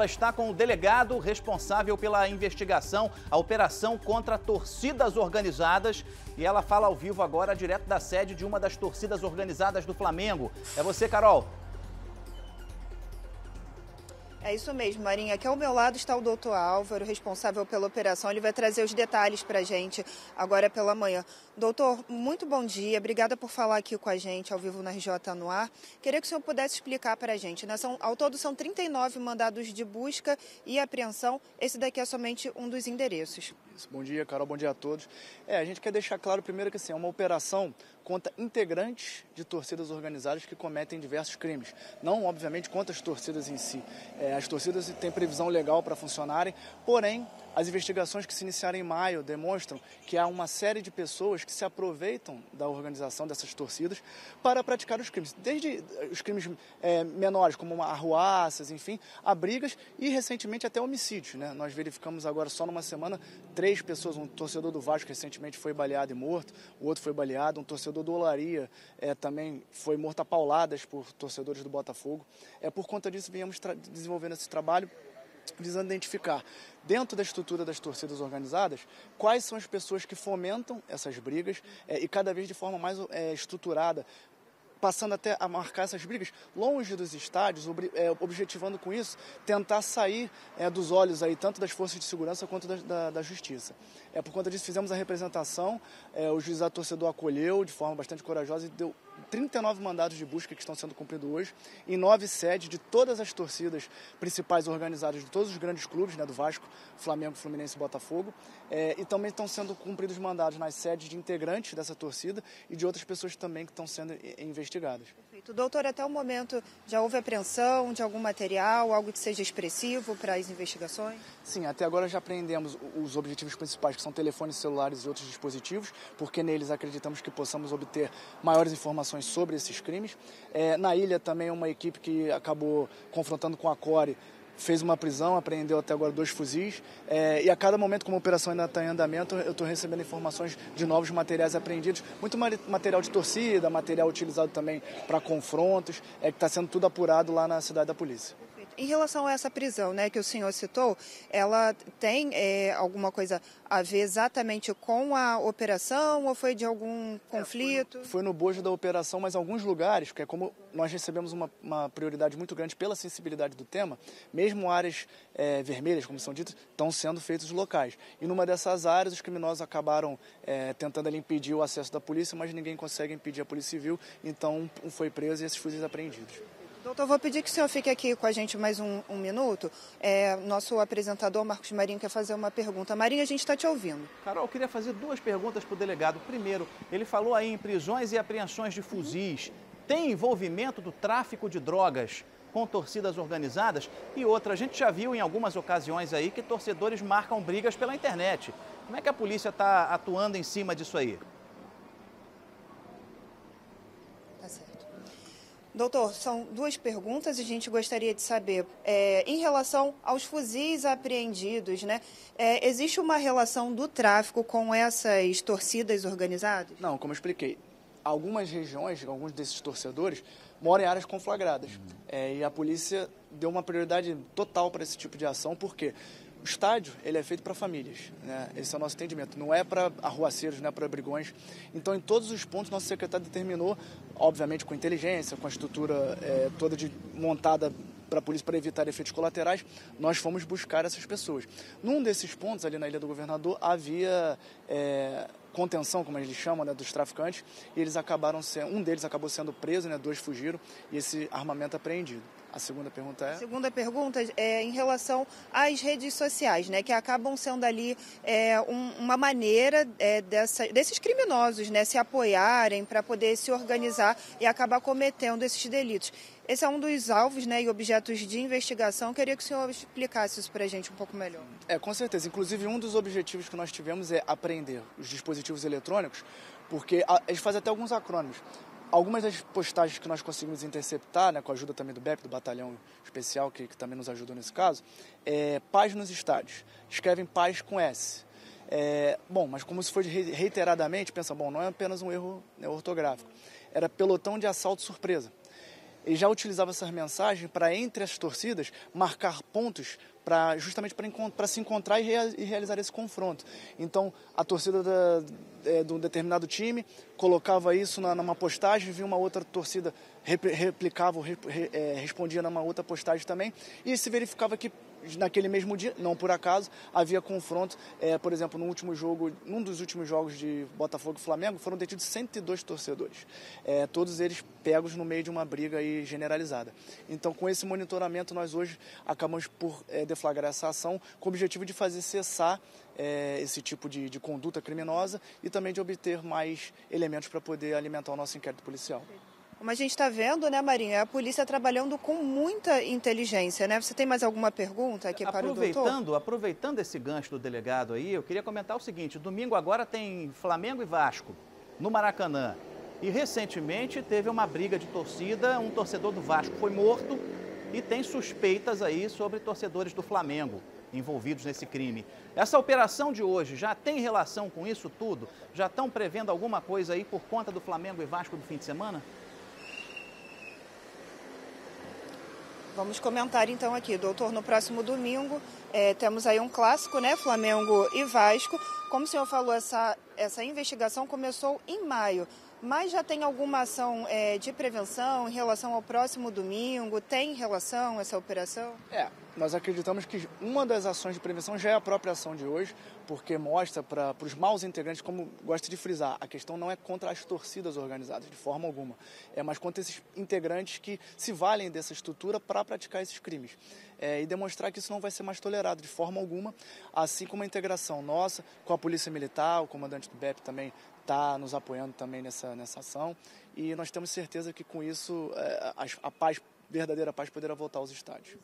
ela está com o delegado responsável pela investigação, a operação contra torcidas organizadas. E ela fala ao vivo agora, direto da sede de uma das torcidas organizadas do Flamengo. É você, Carol. É isso mesmo, Marinha. Aqui ao meu lado está o doutor Álvaro, responsável pela operação. Ele vai trazer os detalhes para a gente agora pela manhã. Doutor, muito bom dia. Obrigada por falar aqui com a gente ao vivo na RJ no Ar. Queria que o senhor pudesse explicar para a gente, né? Ao todo são 39 mandados de busca e apreensão. Esse daqui é somente um dos endereços. Bom dia, Carol. Bom dia a todos. A gente quer deixar claro primeiro que assim, é uma operação contra integrantes de torcidas organizadas que cometem diversos crimes. Não, obviamente, contra as torcidas em si. As torcidas têm previsão legal para funcionarem, porém, as investigações que se iniciaram em maio demonstram que há uma série de pessoas que se aproveitam da organização dessas torcidas para praticar os crimes. Desde os crimes menores, como arruaças, enfim, a brigas e, recentemente, até homicídios, né? Nós verificamos agora, só numa semana, 3 pessoas. Um torcedor do Vasco recentemente foi baleado e morto, o outro foi baleado, um torcedor do Olaria também foi morto a pauladas por torcedores do Botafogo. Por conta disso, viemos desenvolvendo esse trabalho visando identificar, dentro da estrutura das torcidas organizadas, quais são as pessoas que fomentam essas brigas e cada vez de forma mais estruturada, passando até a marcar essas brigas longe dos estádios, objetivando com isso tentar sair dos olhos aí, tanto das forças de segurança quanto da justiça. Por conta disso fizemos a representação, o juizado torcedor acolheu de forma bastante corajosa e deu 39 mandados de busca que estão sendo cumpridos hoje, em 9 sedes de todas as torcidas principais organizadas de todos os grandes clubes, né, do Vasco, Flamengo, Fluminense e Botafogo, e também estão sendo cumpridos mandados nas sedes de integrantes dessa torcida e de outras pessoas também que estão sendo investigadas. Perfeito. Doutor, até o momento já houve apreensão de algum material, algo que seja expressivo para as investigações? Sim, até agora já apreendemos os objetivos principais, que são telefones celulares e outros dispositivos, porque neles acreditamos que possamos obter maiores informações sobre esses crimes. Na ilha também uma equipe que acabou confrontando com a CORE fez uma prisão, apreendeu até agora 2 fuzis e a cada momento, como a operação ainda está em andamento, eu estou recebendo informações de novos materiais apreendidos, muito material de torcida, material utilizado também para confrontos, que está sendo tudo apurado lá na cidade da polícia. Em relação a essa prisão, né, que o senhor citou, ela tem alguma coisa a ver exatamente com a operação ou foi de algum conflito? Foi no bojo da operação, mas em alguns lugares, porque como nós recebemos uma prioridade muito grande pela sensibilidade do tema, mesmo áreas vermelhas, como são ditas, estão sendo feitos locais. E numa dessas áreas, os criminosos acabaram tentando ali impedir o acesso da polícia, mas ninguém consegue impedir a Polícia Civil, então um foi preso e esses fuzis apreendidos. Doutor, vou pedir que o senhor fique aqui com a gente mais um minuto. Nosso apresentador, Marcos Marinho, quer fazer uma pergunta. Marinho, a gente está te ouvindo. Carol, eu queria fazer 2 perguntas para o delegado. Primeiro, ele falou aí em prisões e apreensões de fuzis. Tem envolvimento do tráfico de drogas com torcidas organizadas? E outra, a gente já viu em algumas ocasiões aí que torcedores marcam brigas pela internet. Como é que a polícia está atuando em cima disso aí? Tá certo. Doutor, são 2 perguntas e a gente gostaria de saber, em relação aos fuzis apreendidos, né? Existe uma relação do tráfico com essas torcidas organizadas? Não, como eu expliquei, algumas regiões, alguns desses torcedores moram em áreas conflagradas. E a polícia deu uma prioridade total para esse tipo de ação, porque o estádio ele é feito para famílias, né? Esse é o nosso entendimento, não é para arruaceiros, não é para brigões. Então, em todos os pontos, nosso secretário determinou, obviamente com inteligência, com a estrutura toda montada para a polícia para evitar efeitos colaterais, nós fomos buscar essas pessoas. Num desses pontos, ali na Ilha do Governador, havia contenção, como eles chamam, né, dos traficantes, e eles um deles acabou sendo preso, né, 2 fugiram, e esse armamento apreendido. A segunda pergunta é? A segunda pergunta é em relação às redes sociais, né, que acabam sendo ali uma maneira desses criminosos, né, se apoiarem para poder se organizar e acabar cometendo esses delitos. Esse é um dos alvos, né, e objetos de investigação. Queria que o senhor explicasse isso para a gente um pouco melhor. Com certeza. Inclusive, um dos objetivos que nós tivemos é apreender os dispositivos eletrônicos, porque eles fazem até alguns acrônimos. Algumas das postagens que nós conseguimos interceptar, né, com a ajuda também do BEP, do Batalhão Especial, que também nos ajudou nesse caso, paz nos estádios. Escrevem paz com S. Mas como se for reiteradamente, pensa, não é apenas um erro ortográfico. Era pelotão de assalto surpresa. ele já utilizava essas mensagens para, entre as torcidas, marcar pontos justamente para se encontrar e realizar esse confronto. Então, a torcida de um determinado time colocava isso numa postagem, via uma outra torcida, replicava, respondia numa outra postagem também, e se verificava que naquele mesmo dia, não por acaso, havia confronto. Por exemplo, num dos últimos jogos de Botafogo e Flamengo, foram detidos 102 torcedores, todos eles pegos no meio de uma briga aí generalizada. Então, com esse monitoramento, nós hoje acabamos por deflagrar essa ação com o objetivo de fazer cessar esse tipo de conduta criminosa e também de obter mais elementos para poder alimentar o nosso inquérito policial. Como a gente está vendo, né, Marinha, a polícia trabalhando com muita inteligência, né? Você tem mais alguma pergunta aqui para o doutor? Aproveitando esse gancho do delegado aí, eu queria comentar o seguinte: domingo agora tem Flamengo e Vasco no Maracanã. E recentemente teve uma briga de torcida, um torcedor do Vasco foi morto e tem suspeitas aí sobre torcedores do Flamengo envolvidos nesse crime. Essa operação de hoje já tem relação com isso tudo? Já estão prevendo alguma coisa aí por conta do Flamengo e Vasco do fim de semana? Vamos comentar então aqui, doutor, no próximo domingo temos aí um clássico, né, Flamengo e Vasco. Como o senhor falou, essa investigação começou em maio, mas já tem alguma ação de prevenção em relação ao próximo domingo? Tem relação essa operação? Nós acreditamos que uma das ações de prevenção já é a própria ação de hoje, porque mostra para os maus integrantes, como gosto de frisar, a questão não é contra as torcidas organizadas, de forma alguma, mas contra esses integrantes que se valem dessa estrutura para praticar esses crimes. E demonstrar que isso não vai ser mais tolerado de forma alguma, assim como a integração nossa com a Polícia Militar, o comandante do BEP também está nos apoiando também nessa ação, e nós temos certeza que com isso a verdadeira paz poderá voltar aos estádios.